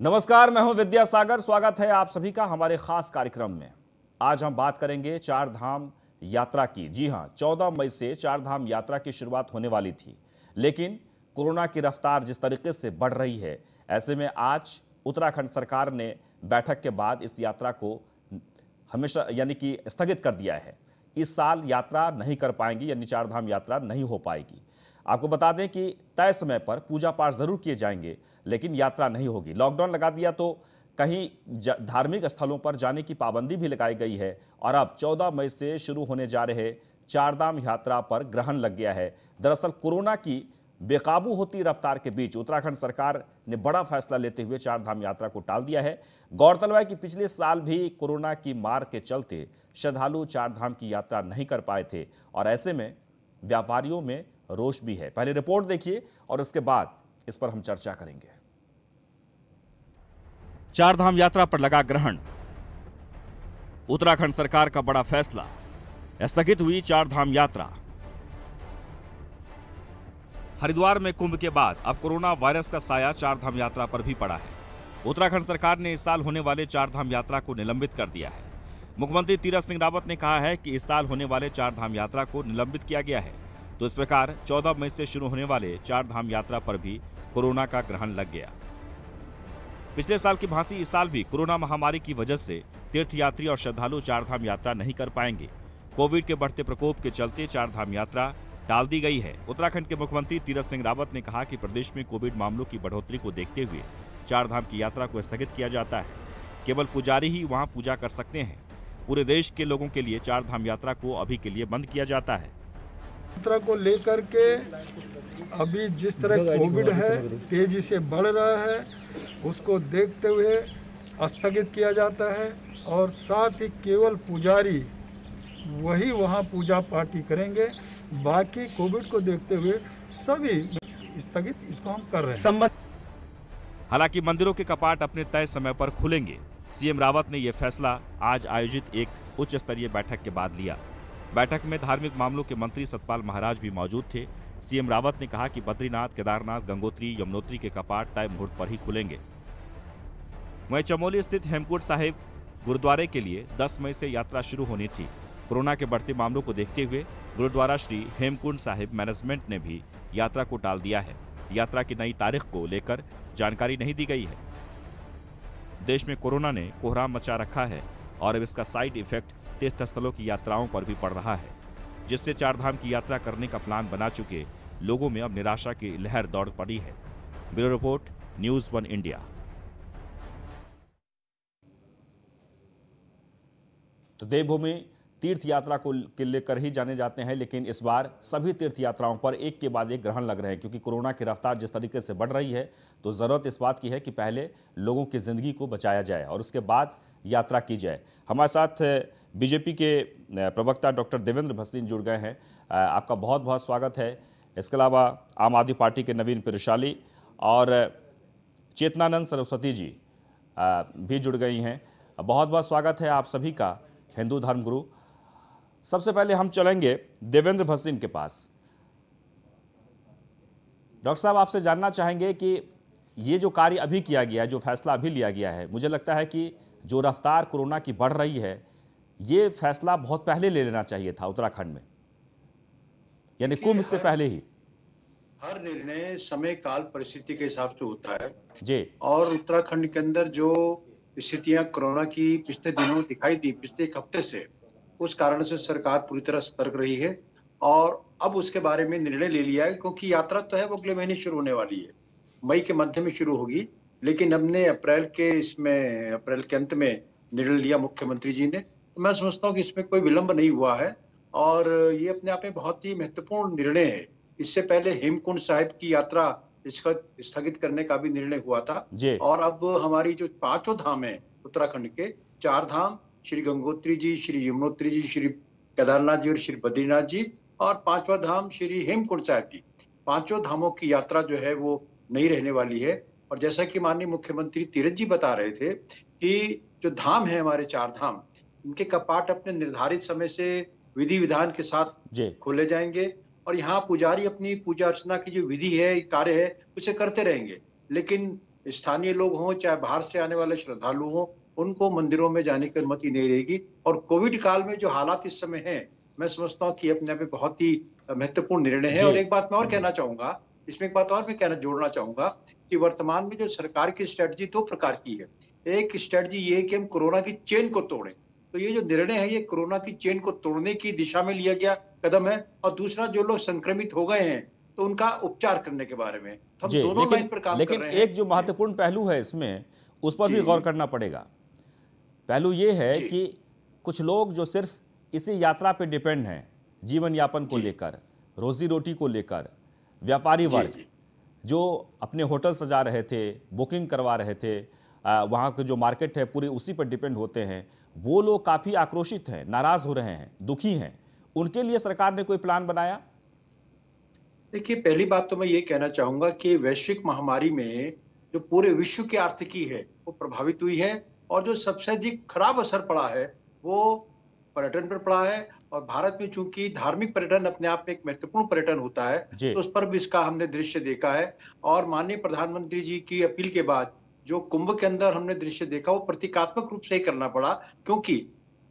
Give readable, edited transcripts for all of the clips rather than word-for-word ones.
नमस्कार, मैं हूं विद्यासागर। स्वागत है आप सभी का हमारे खास कार्यक्रम में। आज हम बात करेंगे चार धाम यात्रा की। जी हां, 14 मई से चार धाम यात्रा की शुरुआत होने वाली थी, लेकिन कोरोना की रफ्तार जिस तरीके से बढ़ रही है, ऐसे में आज उत्तराखंड सरकार ने बैठक के बाद इस यात्रा को हमेशा यानी कि स्थगित कर दिया है। इस साल यात्रा नहीं कर पाएंगी, यानी चार धाम यात्रा नहीं हो पाएगी। आपको बता दें कि तय समय पर पूजा पाठ जरूर किए जाएंगे, लेकिन यात्रा नहीं होगी। लॉकडाउन लगा दिया तो कहीं धार्मिक स्थलों पर जाने की पाबंदी भी लगाई गई है और अब 14 मई से शुरू होने जा रहे चारधाम यात्रा पर ग्रहण लग गया है। दरअसल कोरोना की बेकाबू होती रफ्तार के बीच उत्तराखंड सरकार ने बड़ा फैसला लेते हुए चारधाम यात्रा को टाल दिया है। गौरतलब है कि पिछले साल भी कोरोना की मार के चलते श्रद्धालु चारधाम की यात्रा नहीं कर पाए थे और ऐसे में व्यापारियों में रोष भी है। पहले रिपोर्ट देखिए और उसके बाद इस पर हम चर्चा करेंगे। चारधाम यात्रा पर लगा ग्रहण, उत्तराखंड सरकार का बड़ा फैसला, स्थगित हुई चारधाम यात्रा। हरिद्वार में कुंभ के बाद अब कोरोना वायरस का साया चारधाम यात्रा पर भी पड़ा है। उत्तराखंड सरकार ने इस साल होने वाले चारधाम यात्रा को निलंबित कर दिया है। मुख्यमंत्री तीरथ सिंह रावत ने कहा है कि इस साल होने वाले चारधाम यात्रा को निलंबित किया गया है, तो इस प्रकार 14 मई से शुरू होने वाले चारधाम यात्रा पर भी कोरोना का ग्रहण लग गया। पिछले साल की भांति इस साल भी कोरोना महामारी की वजह से तीर्थयात्री और श्रद्धालु चारधाम यात्रा नहीं कर पाएंगे। कोविड के बढ़ते प्रकोप के चलते चारधाम यात्रा टाल दी गई है। उत्तराखंड के मुख्यमंत्री तीरथ सिंह रावत ने कहा कि प्रदेश में कोविड मामलों की बढ़ोतरी को देखते हुए चारधाम की यात्रा को स्थगित किया जाता है। केवल पुजारी ही वहां पूजा कर सकते हैं। पूरे देश के लोगों के लिए चारधाम यात्रा को अभी के लिए बंद किया जाता है। यात्रा को लेकर के अभी जिस तरह कोविड है तेजी से बढ़ रहा है, उसको देखते हुए स्थगित किया जाता है और साथ ही केवल पुजारी वही वहाँ पूजा पाठी करेंगे। बाकी कोविड को देखते हुए सभी स्थगित इसको हम कर रहे हैं। हालांकि मंदिरों के कपाट अपने तय समय पर खुलेंगे। सीएम रावत ने यह फैसला आज आयोजित एक उच्च स्तरीय बैठक के बाद लिया। बैठक में धार्मिक मामलों के मंत्री सतपाल महाराज भी मौजूद थे। सीएम रावत ने कहा कि बद्रीनाथ, केदारनाथ, गंगोत्री, यमुनोत्री के कपाट तय मुहूर्त पर ही खुलेंगे। वहीं चमोली स्थित हेमकुंड साहिब गुरुद्वारे के लिए 10 मई से यात्रा शुरू होनी थी। कोरोना के बढ़ते मामलों को देखते हुए गुरुद्वारा श्री हेमकुंड साहिब मैनेजमेंट ने भी यात्रा को टाल दिया है। यात्रा की नई तारीख को लेकर जानकारी नहीं दी गई है। देश में कोरोना ने कोहराम मचा रखा है और अब इसका साइड इफेक्ट तीर्थस्थलों की यात्राओं पर भी पड़ रहा है, जिससे चारधाम की यात्रा करने का प्लान बना चुके लोगों में अब निराशा की लहर दौड़ पड़ी है। Bureau report, news 1 India. तो देवभूमि तीर्थ यात्रा को लेकर ही जाने जाते हैं, लेकिन इस बार सभी तीर्थ यात्राओं पर एक के बाद एक ग्रहण लग रहे हैं, क्योंकि कोरोना की रफ्तार जिस तरीके से बढ़ रही है तो जरूरत इस बात की है कि पहले लोगों की जिंदगी को बचाया जाए और उसके बाद यात्रा की जाए। हमारे साथ बीजेपी के प्रवक्ता डॉक्टर देवेंद्र भसीन जुड़ गए हैं। आपका बहुत बहुत स्वागत है। इसके अलावा आम आदमी पार्टी के नवीन पिरशाली और चेतनानंद सरस्वती जी भी जुड़ गई हैं। बहुत बहुत स्वागत है आप सभी का, हिंदू धर्मगुरु। सबसे पहले हम चलेंगे देवेंद्र भसीन के पास। डॉक्टर साहब, आपसे जानना चाहेंगे कि ये जो कार्य अभी किया गया है, जो फैसला अभी लिया गया है, मुझे लगता है कि जो रफ्तार कोरोना की बढ़ रही है, ये फैसला बहुत पहले ले लेना चाहिए था उत्तराखंड में, यानी कुंभ से पहले ही। हर निर्णय समय काल परिस्थिति के हिसाब से होता है जी। और उत्तराखंड के अंदर जो स्थितियां कोरोना की पिछले दिनों दिखाई दी, पिछले एक हफ्ते से, उस कारण से सरकार पूरी तरह सतर्क रही है और अब उसके बारे में निर्णय ले लिया है, क्योंकि यात्रा तो है वो अगले महीने शुरू होने वाली है, मई के मध्य में शुरू होगी, लेकिन हमने अप्रैल के अंत में निर्णय लिया मुख्यमंत्री जी ने। तो मैं समझता हूँ कि इसमें कोई विलंब नहीं हुआ है और ये अपने आप में बहुत ही महत्वपूर्ण निर्णय है। इससे पहले हेमकुंड साहिब की यात्रा इसका स्थगित करने का भी निर्णय हुआ था और अब हमारी जो 5 धाम है उत्तराखंड के, 4 धाम, श्री गंगोत्री जी, श्री यमुनोत्री जी, श्री केदारनाथ जी और श्री बद्रीनाथ जी, और 5वां धाम श्री हेमकुंड साहिब जी, 5 धामों की यात्रा जो है वो नहीं रहने वाली है। और जैसा कि माननीय मुख्यमंत्री तीरथ जी बता रहे थे कि जो धाम है हमारे 4 धाम, इनके कपाट अपने निर्धारित समय से विधि विधान के साथ खोले जाएंगे और यहाँ पुजारी अपनी पूजा अर्चना की जो विधि है, कार्य है, उसे करते रहेंगे। लेकिन स्थानीय लोग हों चाहे बाहर से आने वाले श्रद्धालु हों, उनको मंदिरों में जाने की अनुमति नहीं रहेगी। और कोविड काल में जो हालात इस समय हैं, मैं समझता हूँ कि अपने आप में बहुत ही महत्वपूर्ण निर्णय है। और एक बात मैं और कहना चाहूंगा, इसमें एक बात और मैं जोड़ना चाहूंगा कि वर्तमान में जो सरकार की स्ट्रेटजी 2 प्रकार की है। एक स्ट्रेटजी ये है कि हम कोरोना की चेन को तोड़ें, तो ये जो निर्णय है ये कोरोना की चेन को तोड़ने की दिशा में लिया गया कदम है। और दूसरा, जो लोग संक्रमित हो गए हैं तो उनका उपचार करने के बारे में, तो हम दोनों लाइन पर काम कर रहे हैं। एक जो महत्वपूर्ण पहलू है इसमें, उस पर भी गौर करना पड़ेगा। पहलू ये है कि कुछ लोग जो सिर्फ इसी यात्रा पे डिपेंड हैं, जीवन यापन को लेकर, रोजी रोटी को लेकर, व्यापारी वर्ग जो अपने होटल सजा रहे थे, बुकिंग करवा रहे थे, वहाँ के जो मार्केट है पूरे उसी पर डिपेंड होते हैं, वो लोग काफ़ी आक्रोशित हैं, नाराज हो रहे हैं, दुखी हैं। उनके लिए सरकार ने कोई प्लान बनाया? देखिए, पहली बात तो मैं ये कहना चाहूंगा कि वैश्विक महामारी में जो पूरे विश्व की आर्थिकी है वो प्रभावित हुई है, और जो सबसे अधिक खराब असर पड़ा है वो पर्यटन पर पड़ा है। और भारत में चूंकि धार्मिक पर्यटन अपने आप में एक महत्वपूर्ण पर्यटन होता है, तो उस पर भी इसका हमने दृश्य देखा है। और माननीय प्रधानमंत्री जी की अपील के बाद जो कुंभ के अंदर हमने दृश्य देखा वो प्रतीकात्मक रूप से ही करना पड़ा, क्योंकि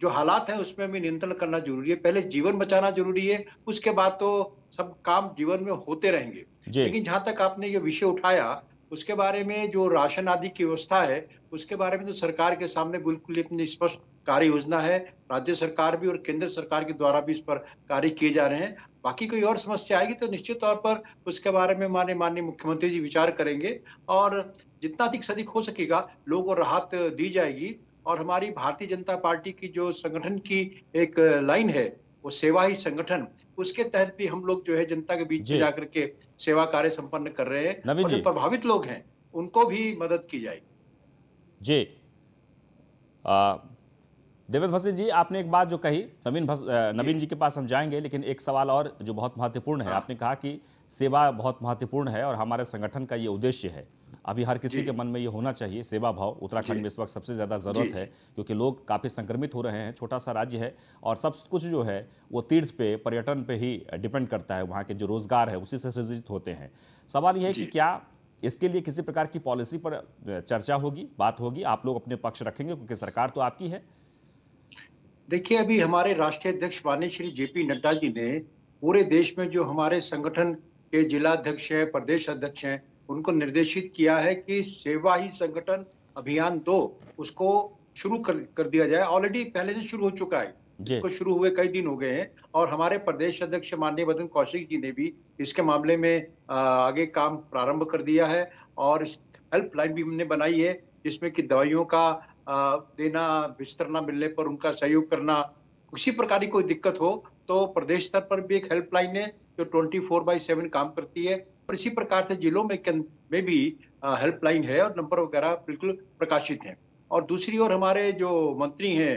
जो हालात हैं उसमें हमें नियंत्रण करना जरूरी है। पहले जीवन बचाना जरूरी है, उसके बाद तो सब काम जीवन में होते रहेंगे। लेकिन जहां तक आपने ये विषय उठाया, उसके बारे में जो राशन आदि की व्यवस्था है, उसके बारे में तो सरकार के सामने बिल्कुल अपनी स्पष्ट कार्य योजना है। राज्य सरकार भी और केंद्र सरकार के द्वारा भी इस पर कार्य किए जा रहे हैं। बाकी कोई और समस्या आएगी तो निश्चित तौर पर उसके बारे में माननीय मुख्यमंत्री जी विचार करेंगे, और जितना अधिक से अधिक हो सकेगा लोगों को राहत दी जाएगी। और हमारी भारतीय जनता पार्टी की जो संगठन की एक लाइन है, वो सेवा ही संगठन, उसके तहत भी हम लोग जो है जनता के बीच में जाकर के सेवा कार्य संपन्न कर रहे हैं, और जो प्रभावित लोग हैं उनको भी मदद की जाएगी। जी देवेंद्र भसीन जी, आपने एक बात जो कही, नवीन जी के पास हम जाएंगे, लेकिन एक सवाल और जो बहुत महत्वपूर्ण है। आपने कहा कि सेवा बहुत महत्वपूर्ण है और हमारे संगठन का ये उद्देश्य है। अभी हर किसी के मन में ये होना चाहिए, सेवा भाव उत्तराखंड में इस वक्त सबसे ज़्यादा ज़रूरत है, क्योंकि लोग काफ़ी संक्रमित हो रहे हैं। छोटा सा राज्य है और सब कुछ जो है वो तीर्थ पे, पर्यटन पे ही डिपेंड करता है। वहाँ के जो रोज़गार है उसी से सृजित होते हैं। सवाल ये है कि क्या इसके लिए किसी प्रकार की पॉलिसी पर चर्चा होगी, बात होगी? आप लोग अपने पक्ष रखेंगे क्योंकि सरकार तो आपकी है? देखिए, अभी हमारे राष्ट्रीय अध्यक्ष माननीय श्री JP नड्डा जी ने पूरे देश में जो हमारे संगठन के जिलाध्यक्ष हैं, प्रदेश अध्यक्ष हैं, उनको निर्देशित किया है कि सेवा ही संगठन अभियान 2 उसको शुरू कर दिया जाए। ऑलरेडी पहले से शुरू हो चुका है, इसको शुरू हुए कई दिन हो गए हैं, और हमारे प्रदेश अध्यक्ष माननीय मदन कौशिक जी ने भी इसके मामले में आगे काम प्रारंभ कर दिया है। और हेल्पलाइन भी हमने बनाई है, जिसमें कि दवाइयों का देना, बिस्तर न मिलने पर उनका सहयोग करना, किसी प्रकार की कोई दिक्कत हो तो प्रदेश स्तर पर भी एक हेल्पलाइन है जो 24/7 काम करती है। और इसी प्रकार से जिलों में भी हेल्पलाइन है और नंबर वगैरह बिल्कुल प्रकाशित हैं। और दूसरी ओर हमारे जो मंत्री हैं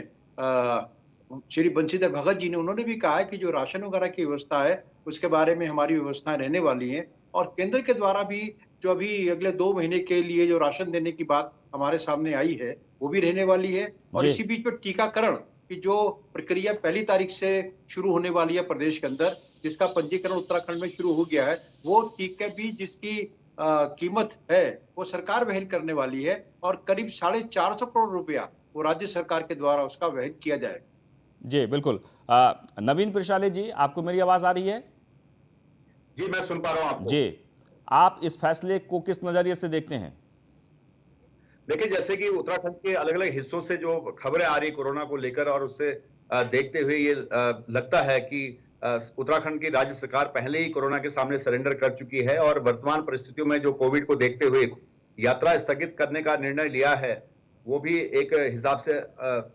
श्री बंशीधर भगत जी ने, उन्होंने भी कहा है कि जो राशन वगैरह की व्यवस्था है उसके बारे में हमारी व्यवस्थाएं रहने वाली हैं। और केंद्र के द्वारा भी जो अभी अगले 2 महीने के लिए जो राशन देने की बात हमारे सामने आई है वो भी रहने वाली है। और इसी बीच में टीकाकरण की जो प्रक्रिया 1 तारीख से शुरू होने वाली है प्रदेश के अंदर, जिसका पंजीकरण उत्तराखंड में शुरू हो गया है, वो टीके भी जिसकी कीमत है वो सरकार वहन करने वाली है, और करीब 450 करोड़ रुपया वो राज्य सरकार के द्वारा उसका वहन किया जाए। जी बिल्कुल। नवीन प्रशाले जी, आपको मेरी आवाज आ रही है? जी, मैं सुन पा रहा हूं आपको। जी, आप इस फैसले को किस नजरिए से देखते हैं? देखिए, जैसे कि उत्तराखंड के अलग अलग हिस्सों से जो खबरें आ रही कोरोना को लेकर, और उससे देखते हुए ये लगता है कि उत्तराखंड की राज्य सरकार पहले ही कोरोना के सामने सरेंडर कर चुकी है, और वर्तमान परिस्थितियों में जो कोविड को देखते हुए यात्रा स्थगित करने का निर्णय लिया है, वो भी एक हिसाब से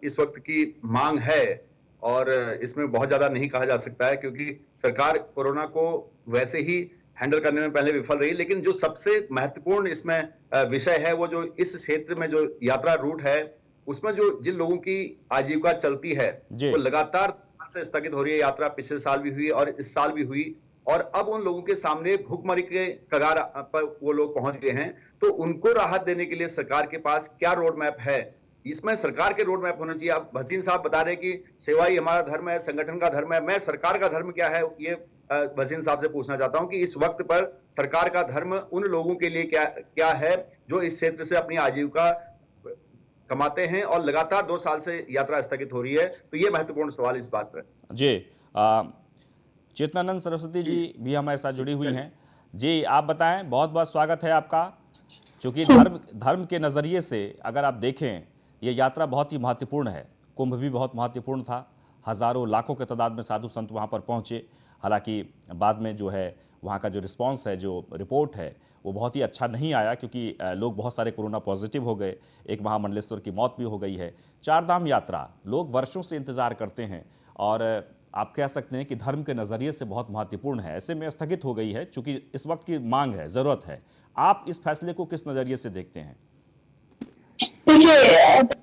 इस वक्त की मांग है। और इसमें बहुत ज्यादा नहीं कहा जा सकता है, क्योंकि सरकार कोरोना को वैसे ही हैंडल करने में पहले विफल रही। लेकिन जो सबसे महत्वपूर्ण इसमें विषय है, वो जो इस क्षेत्र में जो यात्रा रूट है, उसमें जो जिन लोगों की आजीविका चलती है वो लगातार से स्थगित हो रही है। यात्रा पिछले साल भी हुई और इस साल भी हुई, और अब उन लोगों के सामने भूखमरी के कगार पर वो लोग पहुंच गए हैं। तो उनको राहत देने के लिए सरकार के पास क्या रोड मैप है? इसमें सरकार के रोड मैप होना चाहिए। अब भसीन साहब बता रहे हैं कि सेवा ही हमारा धर्म है, संगठन का धर्म है। मैं सरकार का धर्म क्या है ये वजीर साहब से पूछना चाहता हूं कि इस वक्त पर सरकार का धर्म उन लोगों के लिए क्या क्या है जो इस क्षेत्र से अपनी आजीविका कमाते हैं और लगातार 2 साल से यात्रा स्थगित हो रही है। तो ये महत्वपूर्ण सवाल इस बात पर। जी, चेतनानंद सरस्वती जी भी हमारे साथ जुड़ी हुई हैं। जी, आप बताएं, बहुत बहुत स्वागत है आपका। चूंकि धर्म के नज़रिए से अगर आप देखें, ये यात्रा बहुत ही महत्वपूर्ण है। कुंभ भी बहुत महत्वपूर्ण था, हज़ारों लाखों के तादाद में साधु संत वहाँ पर पहुँचे। हालांकि बाद में जो है वहाँ का जो रिस्पांस है, जो रिपोर्ट है, वो बहुत ही अच्छा नहीं आया, क्योंकि लोग बहुत सारे कोरोना पॉजिटिव हो गए। एक महामंडलेश्वर की मौत भी हो गई है। चारधाम यात्रा लोग वर्षों से इंतज़ार करते हैं और आप कह सकते हैं कि धर्म के नज़रिए से बहुत महत्वपूर्ण है। ऐसे में स्थगित हो गई है चूंकि इस वक्त की मांग है, ज़रूरत है। आप इस फैसले को किस नज़रिए से देखते हैं? देखिए,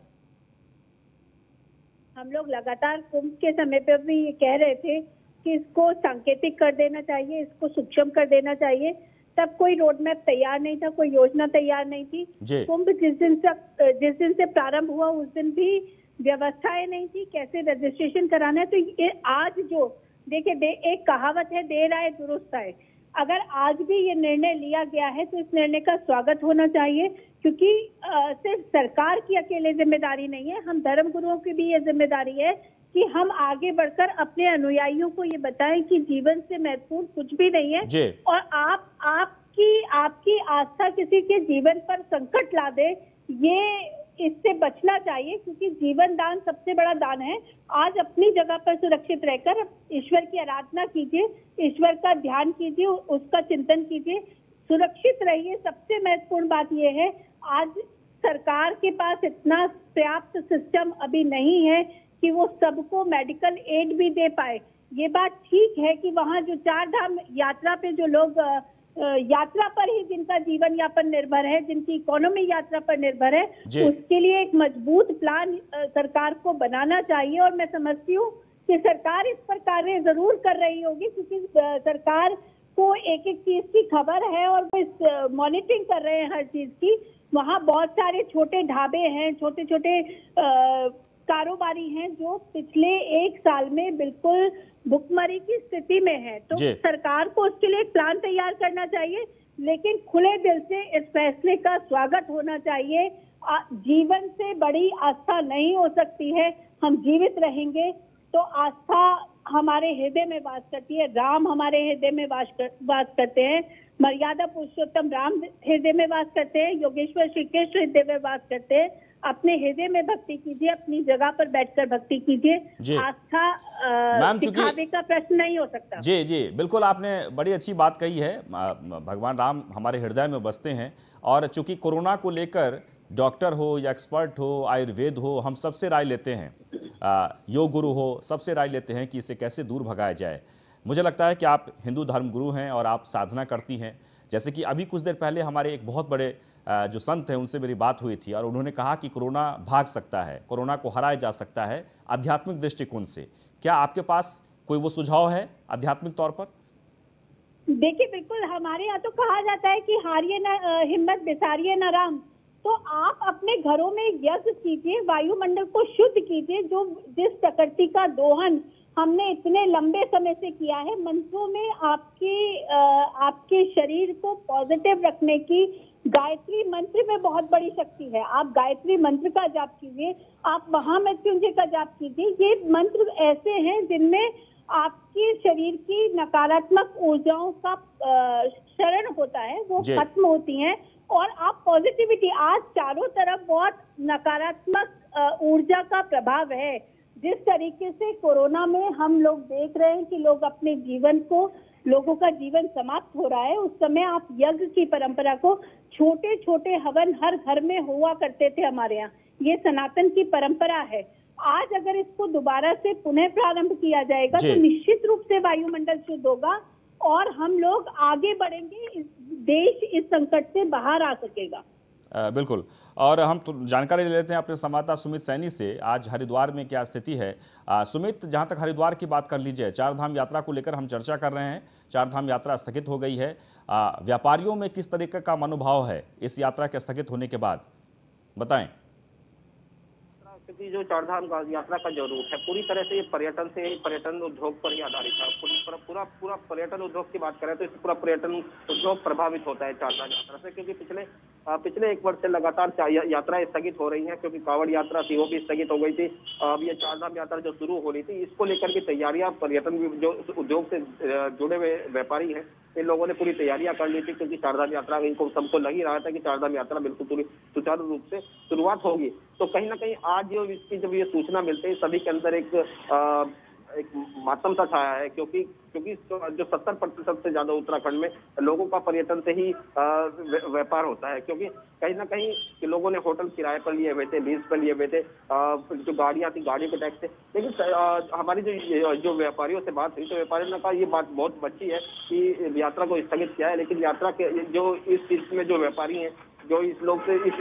हम लोग लगातार कुंभ के समय पर भी ये कह रहे थे कि इसको सांकेतिक कर देना चाहिए, इसको सूक्ष्म कर देना चाहिए। तब कोई रोड मैप तैयार नहीं था, कोई योजना तैयार नहीं थी। कुंभ जिस दिन से प्रारंभ हुआ उस दिन भी व्यवस्थाएं नहीं थी कैसे रजिस्ट्रेशन कराना है। तो ये आज जो देखिए, एक कहावत है, देर आए दुरुस्त आए। अगर आज भी ये निर्णय लिया गया है तो इस निर्णय का स्वागत होना चाहिए, क्योंकि सिर्फ सरकार की अकेले जिम्मेदारी नहीं है, हम धर्म गुरुओं की भी ये जिम्मेदारी है कि हम आगे बढ़कर अपने अनुयायियों को ये बताएं कि जीवन से महत्वपूर्ण कुछ भी नहीं है। और आपकी आस्था किसी के जीवन पर संकट ला दे, ये इससे बचना चाहिए, क्योंकि जीवन दान सबसे बड़ा दान है। आज अपनी जगह पर सुरक्षित रहकर ईश्वर की आराधना कीजिए, ईश्वर का ध्यान कीजिए, उसका चिंतन कीजिए, सुरक्षित रहिए। सबसे महत्वपूर्ण बात यह है, आज सरकार के पास इतना पर्याप्त सिस्टम अभी नहीं है कि वो सबको मेडिकल एड भी दे पाए। ये बात ठीक है कि वहाँ जो चारधाम यात्रा पे जो लोग यात्रा पर ही जिनका जीवन यापन निर्भर है, जिनकी इकोनॉमी यात्रा पर निर्भर है, उसके लिए एक मजबूत प्लान सरकार को बनाना चाहिए। और मैं समझती हूँ कि सरकार इस पर कार्य जरूर कर रही होगी, क्योंकि सरकार को एक एक चीज की खबर है और वो इस मॉनिटरिंग कर रहे हैं हर चीज की। वहाँ बहुत सारे छोटे ढाबे हैं, छोटे छोटे कारोबारी हैं जो पिछले 1 साल में बिल्कुल भुखमरी की स्थिति में है। तो सरकार को उसके लिए एक प्लान तैयार करना चाहिए, लेकिन खुले दिल से इस फैसले का स्वागत होना चाहिए। जीवन से बड़ी आस्था नहीं हो सकती है। हम जीवित रहेंगे तो आस्था हमारे हृदय में वास करती है, राम हमारे हृदय में वास करते हैं, मर्यादा पुरुषोत्तम राम हृदय में वास करते हैं, योगेश्वर श्री कृष्ण हृदय में वास करते हैं। अपने हृदय में भक्ति कीजिए, अपनी जगह पर बैठकर भक्ति कीजिए। आस्था दिखावे का प्रश्न नहीं हो सकता। जी जी, बिल्कुल, आपने बड़ी अच्छी बात कही है। भगवान राम हमारे हृदय में बसते हैं और चूंकि कोरोना को लेकर डॉक्टर हो या एक्सपर्ट हो, आयुर्वेद हो, हम सबसे राय लेते हैं, योग गुरु हो, सबसे राय लेते हैं कि इसे कैसे दूर भगाया जाए। मुझे लगता है कि आप हिंदू धर्म गुरु हैं और आप साधना करती हैं। जैसे कि अभी कुछ देर पहले हमारे एक बहुत बड़े जो संत हैं उनसे मेरी बात हुई थी और उन्होंने कहा कि कोरोना भाग सकता है, कोरोना को हराया जा सकता है आध्यात्मिक दृष्टिकोण से। क्या आपके पास कोई वो सुझाव है आध्यात्मिक तौर पर? देखिए, बिल्कुल, हमारे यहाँ तो कहा जाता है कि हारिए न हिम्मत, बिसारिए न राम। तो आप अपने घरों में यज्ञ कीजिए, वायुमंडल को शुद्ध कीजिए। जो जिस प्रकृति का दोहन हमने इतने लंबे समय से किया है, मंत्रों में आपके शरीर को पॉजिटिव रखने की गायत्री मंत्र में बहुत बड़ी शक्ति है। आप गायत्री मंत्र का जाप कीजिए, आप महामृत्युंजय का जाप कीजिए। ये मंत्र ऐसे हैं जिनमें आपके शरीर की नकारात्मक ऊर्जाओं का शरण होता है, वो खत्म होती हैं और आप पॉजिटिविटी। आज चारों तरफ बहुत नकारात्मक ऊर्जा का प्रभाव है। जिस तरीके से कोरोना में हम लोग देख रहे हैं कि लोग अपने जीवन को, लोगों का जीवन समाप्त हो रहा है, उस समय आप यज्ञ की परंपरा को, छोटे छोटे हवन हर घर में हुआ करते थे हमारे यहाँ, ये सनातन की परंपरा है। आज अगर इसको दोबारा से पुनः प्रारंभ किया जाएगा तो निश्चित रूप से वायुमंडल शुद्ध होगा और हम लोग आगे बढ़ेंगे, देश इस संकट से बाहर आ सकेगा। बिल्कुल। और हम जानकारी ले लेते हैं अपने संवाददाता सुमित सैनी से, आज हरिद्वार में क्या स्थिति है। सुमित, जहां तक हरिद्वार की बात कर लीजिए, चारधाम यात्रा को लेकर हम चर्चा कर रहे हैं। चारधाम यात्रा स्थगित हो गई है, व्यापारियों में किस तरीके का मनोभाव है इस यात्रा के स्थगित होने के बाद, बताएं। क्योंकि जो चारधाम यात्रा का जो रूट है पूरी तरह से ये पर्यटन उद्योग पर ही आधारित है। पूरा पर्यटन उद्योग की बात करें तो इससे पूरा पर्यटन उद्योग प्रभावित होता है चारधाम यात्रा से, क्योंकि पिछले 1 वर्ष से लगातार यात्राएं स्थगित हो रही हैं, क्योंकि कांवड़ यात्रा थी वो भी स्थगित हो गई थी। अब ये चारधाम यात्रा जो शुरू हो रही थी इसको लेकर के तैयारियां पर्यटन जो उद्योग से जुड़े हुए व्यापारी हैं इन लोगों ने पूरी तैयारियां कर ली थी, क्योंकि चारधाम यात्रा इनको सबको लग ही रहा था कि चारधाम यात्रा बिल्कुल पूरी सुचारू रूप से शुरुआत होगी। तो कहीं ना कहीं आज जो इसकी जब ये सूचना मिलती है सभी के अंदर एक मातम सा छाया है, क्योंकि जो 70% से ज्यादा उत्तराखंड में लोगों का पर्यटन से ही व्यापार होता है, क्योंकि कहीं ना कहीं लोगों ने होटल किराए पर लिए हुए थे, लीज पर लिए हुए थे, जो गाड़ियां थी गाड़ियों के टैक्स थे। लेकिन हमारी जो व्यापारियों से बात हुई तो व्यापारियों ने कहा ये बात बहुत अच्छी है कि यात्रा को स्थगित किया है, लेकिन यात्रा के जो इस चीज में जो व्यापारी हैं जो इस लोग से इस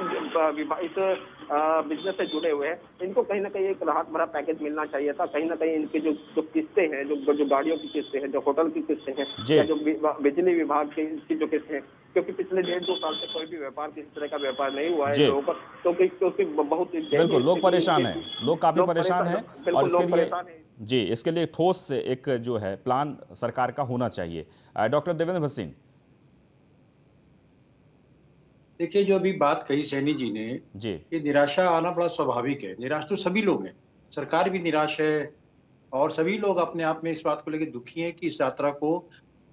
बिजनेस से जुड़े हुए हैं इनको कहीं ना कहीं एक राहत भरा पैकेज मिलना चाहिए था। कहीं ना कहीं इनकी जो किस्तें हैं, जो गाड़ियों की किस्तें हैं, जो होटल की किस्तें हैं, या जो बिजली विभाग की जो किस्तें हैं, क्योंकि पिछले 1.5-2 साल से कोई भी व्यापार किसी तरह का व्यापार नहीं हुआ है लोगों पर, क्योंकि बहुत बिल्कुल लोग परेशान हैं, लोग काफी परेशान हैं और इसके लिए इसके लिए ठोस एक जो है प्लान सरकार का होना चाहिए। डॉक्टर देवेंद्र भट्ट सिंह, देखिए जो अभी बात कही सैनी जी ने, ये निराशा आना बड़ा स्वाभाविक है। निराश तो सभी लोग हैं, सरकार भी निराश है और सभी लोग अपने आप में इस बात को लेकर दुखी हैं कि इस यात्रा को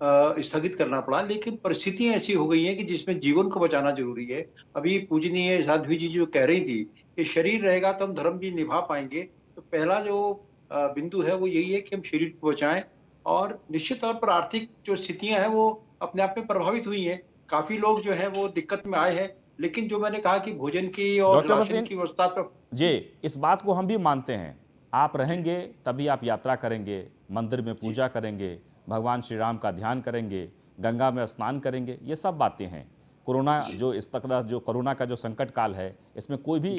स्थगित करना पड़ा। लेकिन परिस्थितियां ऐसी हो गई हैं कि जिसमें जीवन को बचाना जरूरी है। अभी पूजनीय साध्वी जी जो कह रही थी कि शरीर रहेगा तो हम धर्म भी निभा पाएंगे, तो पहला जो बिंदु है वो यही है कि हम शरीर को बचाएं। और निश्चित तौर पर आर्थिक जो स्थितियां हैं वो अपने आप में प्रभावित हुई हैं, काफी लोग जो है वो दिक्कत में आए हैं। लेकिन जो मैंने कहा कि भोजन की और राशन की व्यवस्था तो इस बात को हम भी मानते हैं, आप रहेंगे तभी आप यात्रा करेंगे, मंदिर में पूजा करेंगे, भगवान श्री राम का ध्यान करेंगे, गंगा में स्नान करेंगे, ये सब बातें हैं। कोरोना जो इस तरह जो कोरोना का जो संकट काल है इसमें कोई भी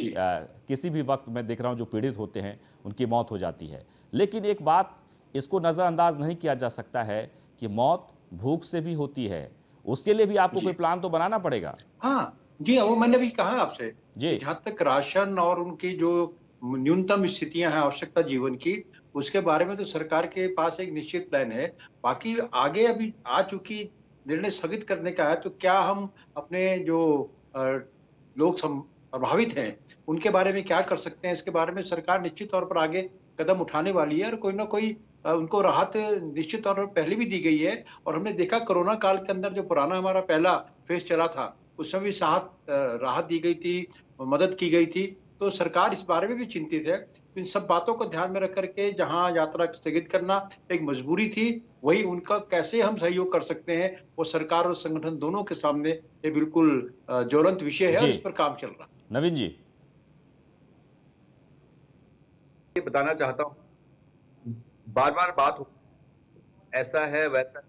किसी भी वक्त मैं देख रहा हूँ जो पीड़ित होते हैं उनकी मौत हो जाती है। लेकिन एक बात इसको नज़रअंदाज नहीं किया जा सकता है कि मौत भूख से भी होती है, उसके लिए भी आपको कोई प्लान तो बनाना पड़ेगा। हाँ जी, वो मैंने भी कहा आपसे, जहाँ तक राशन और उनकी जो न्यूनतम स्थितियां हैं आवश्यकता जीवन की, उसके बारे में तो सरकार के पास एक निश्चित प्लान है। बाकी आगे अभी आ चुकी निर्णय स्थगित करने का है, तो क्या हम अपने जो लोग प्रभावित हैं उनके बारे में क्या कर सकते हैं, इसके बारे में सरकार निश्चित तौर पर आगे कदम उठाने वाली है और कोई ना कोई उनको राहत निश्चित तौर पर पहले भी दी गई है। और हमने देखा कोरोना काल के अंदर जो पुराना हमारा पहला फेज चला था उसमें भी राहत दी गई थी, मदद की गई थी। तो सरकार इस बारे में भी चिंतित है। इन सब बातों को ध्यान में रख करके जहां यात्रा स्थगित करना एक मजबूरी थी, वही उनका कैसे हम सहयोग कर सकते हैं वो सरकार और संगठन दोनों के सामने ये बिल्कुल ज्वलंत विषय है और इस पर काम चल रहा है। नवीन जी, ये बताना चाहता हूँ, बार बार बात हो ऐसा है वैसा,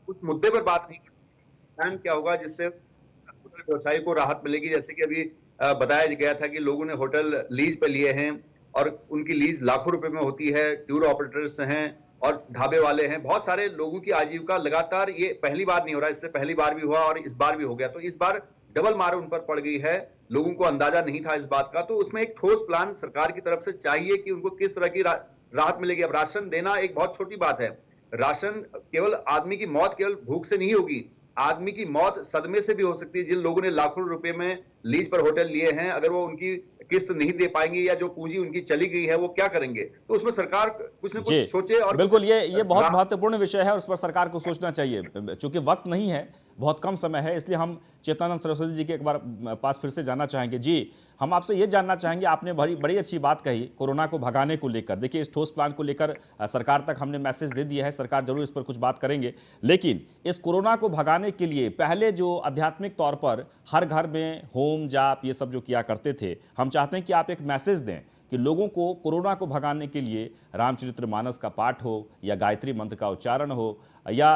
कुछ मुद्दे पर बात नहीं करते क्या होगा जिससे होटल व्यवसायी को राहत मिलेगी। जैसे कि अभी बताया गया था कि लोगों ने होटल लीज पे लिए हैं और उनकी लीज लाखों रुपए में होती है, टूर ऑपरेटर्स हैं और ढाबे वाले हैं, बहुत सारे लोगों की आजीविका लगातार, ये पहली बार नहीं हो रहा, इससे पहली बार भी हुआ और इस बार भी हो गया। तो इस बार डबल मार उन पर पड़ गई है, लोगों को अंदाजा नहीं था इस बात का। तो उसमें एक ठोस प्लान सरकार की तरफ से चाहिए कि उनको किस तरह की राहत मिलेगी। अब राशन देना एक बहुत छोटी बात है, राशन केवल आदमी की मौत केवल भूख से नहीं होगी, आदमी की मौत सदमे से भी हो सकती है। जिन लोगों ने लाखों रुपए में लीज पर होटल लिए हैं, अगर वो उनकी किस्त नहीं दे पाएंगे या जो पूंजी उनकी चली गई है वो क्या करेंगे, तो उसमें सरकार कुछ न कुछ सोचे। और बिल्कुल ये बहुत महत्वपूर्ण विषय है और उस पर सरकार को सोचना चाहिए। चूंकि वक्त नहीं है, बहुत कम समय है, इसलिए हम चेतनानंद सरस्वती जी के एक बार पास फिर से जाना चाहेंगे। जी, हम आपसे ये जानना चाहेंगे, आपने बड़ी अच्छी बात कही कोरोना को भगाने को लेकर। देखिए, इस ठोस प्लान को लेकर सरकार तक हमने मैसेज दे दिया है, सरकार जरूर इस पर कुछ बात करेंगे। लेकिन इस कोरोना को भगाने के लिए पहले जो आध्यात्मिक तौर पर हर घर में होम जाप ये सब जो किया करते थे, हम चाहते हैं कि आप एक मैसेज दें कि लोगों को कोरोना को भगाने के लिए रामचरितमानस का पाठ हो या गायत्री मंत्र का उच्चारण हो या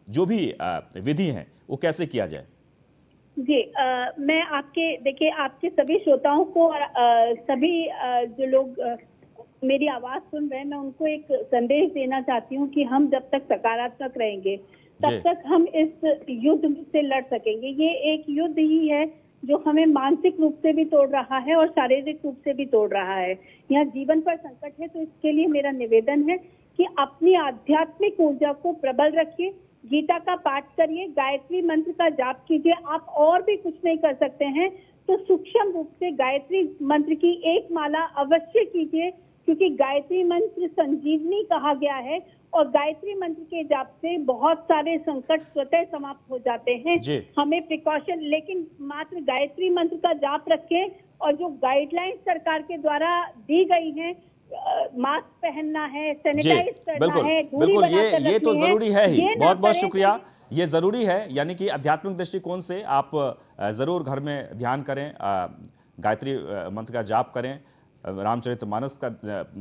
जो भी विधि हैं वो कैसे किया जाए। जी, मैं देखिए आपके सभी श्रोताओं को और सभी जो लोग मेरी आवाज सुन रहे हैं, मैं उनको एक संदेश देना चाहती हूँ कि हम जब तक सकारात्मक रहेंगे तब तक हम इस युद्ध से लड़ सकेंगे। ये एक युद्ध ही है जो हमें मानसिक रूप से भी तोड़ रहा है और शारीरिक रूप से भी तोड़ रहा है। यहाँ जीवन पर संकट है, तो इसके लिए मेरा निवेदन है कि अपनी आध्यात्मिक ऊर्जा को प्रबल रखिए, गीता का पाठ करिए, गायत्री मंत्र का जाप कीजिए। आप और भी कुछ नहीं कर सकते हैं तो सूक्ष्म रूप से गायत्री मंत्र की एक माला अवश्य कीजिए, क्योंकि गायत्री मंत्र संजीवनी कहा गया है और गायत्री मंत्र के जाप से बहुत सारे संकट स्वतः समाप्त हो जाते हैं। हमें प्रिकॉशन, लेकिन मात्र गायत्री मंत्र का जाप रखें और जो गाइडलाइंस सरकार के द्वारा दी गई हैं, मास्क पहनना है, सैनिटाइज करना है, बिल्कुल ये तो जरूरी है ही। बहुत बहुत शुक्रिया, ये जरूरी है। यानी कि आध्यात्मिक दृष्टिकोण से आप जरूर घर में ध्यान करें, गायत्री मंत्र का जाप करें, रामचरितमानस का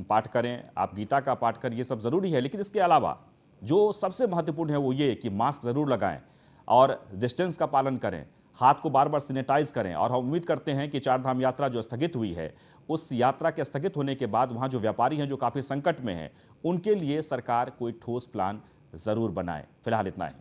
पाठ करें, आप गीता का पाठ करें, ये सब जरूरी है। लेकिन इसके अलावा जो सबसे महत्वपूर्ण है वो ये कि मास्क जरूर लगाएं और डिस्टेंस का पालन करें, हाथ को बार बार सैनिटाइज करें। और हम उम्मीद करते हैं कि चार धाम यात्रा जो स्थगित हुई है, उस यात्रा के स्थगित होने के बाद वहां जो व्यापारी हैं जो काफी संकट में हैं, उनके लिए सरकार कोई ठोस प्लान जरूर बनाए। फिलहाल इतना ही।